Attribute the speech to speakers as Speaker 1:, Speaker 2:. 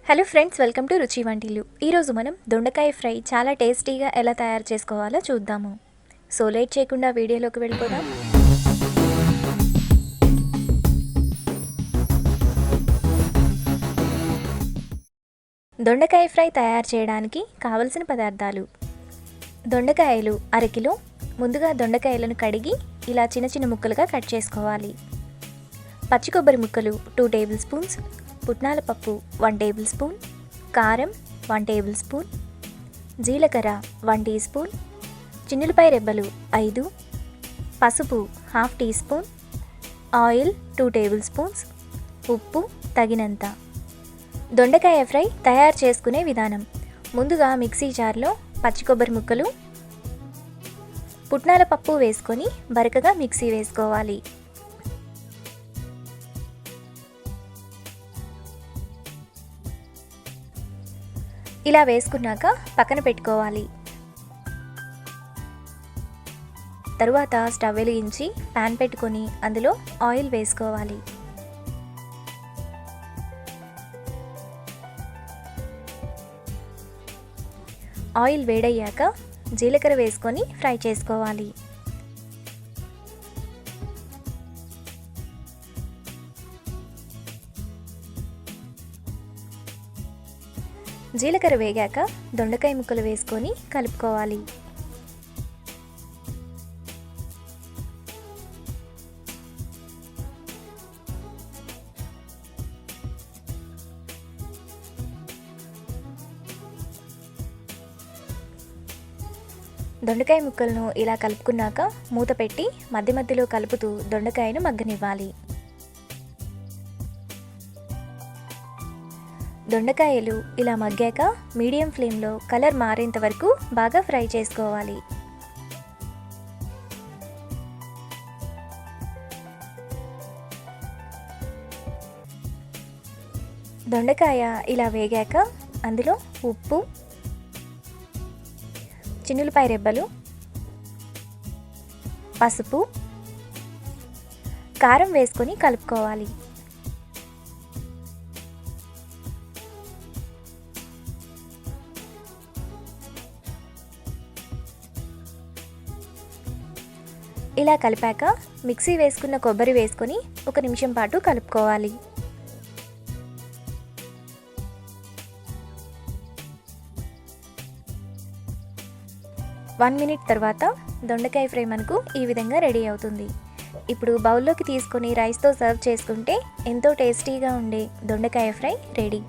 Speaker 1: Hello friends, welcome to రుచి వంటిల్లు. ఈరోజు మనం దొండకాయ ఫ్రై చాలా టేస్టీగా ఎలా తయారు చేసుకోవాలో చూద్దాము. సో లేట్ చేయకుండా వీడియోలోకి వెళ్ళిపోదాం. దొండకాయ ఫ్రై తయారు చేయడానికి కావలసిన పదార్థాలు: దొండకాయలు అరకిలో. ముందుగా దొండకాయలను కడిగి ఇలా చిన్న చిన్న ముక్కలుగా కట్ చేసుకోవాలి. పచ్చి కొబ్బరి ముక్కలు 2 టేబుల్ స్పూన్స్, పుట్నాల పప్పు 1 టేబుల్ స్పూన్, కారం 1 టేబుల్ స్పూన్, జీలకర్ర 1 టీ స్పూన్, చిన్నులపాయ రెబ్బలు 5, పసుపు 1/2 teaspoon, oil 2 tablespoons, ఉప్పు తగినంత. దొండకాయ ఫ్రై తయారు చేసుకునే విధానం: ముందుగా మిక్సీ జార్లో పచ్చి కొబ్బరి ముక్కలు, పుట్నాల పప్పు వేసుకొని బరకగా మిక్సీ వేసుకోవాలి. ఇలా వేసుకున్నాక పక్కన పెట్టుకోవాలి. తరువాత స్టవ్ వెలిగించి ప్యాన్ పెట్టుకొని అందులో ఆయిల్ వేసుకోవాలి. ఆయిల్ వేడయ్యాక జీలకర్ర వేసుకొని ఫ్రై చేసుకోవాలి. జీలకర్ర వేగాక దొండకాయ ముక్కలు వేసుకొని కలుపుకోవాలి. దొండకాయ ముక్కలను ఇలా కలుపుకున్నాక మూత పెట్టి మధ్య మధ్యలో కలుపుతూ దొండకాయను మగ్గనివ్వాలి. దొండకాయలు ఇలా మగ్గాక మీడియం ఫ్లేమ్లో కలర్ మారేంత వరకు బాగా ఫ్రై చేసుకోవాలి. దొండకాయ ఇలా వేగాక అందులో ఉప్పు, చిన్నులపాయ రెబ్బలు, పసుపు, కారం వేసుకొని కలుపుకోవాలి. ఇలా కలిపాక మిక్సీ వేసుకున్న కొబ్బరి వేసుకొని 1 నిమిషం పాటు కలుపుకోవాలి. వన్ మినిట్ తర్వాత దొండకాయ ఫ్రై మనకు ఈ విధంగా రెడీ అవుతుంది. ఇప్పుడు బౌల్లోకి తీసుకొని రైస్తో సర్వ్ చేసుకుంటే ఎంతో టేస్టీగా ఉండే దొండకాయ ఫ్రై రెడీ.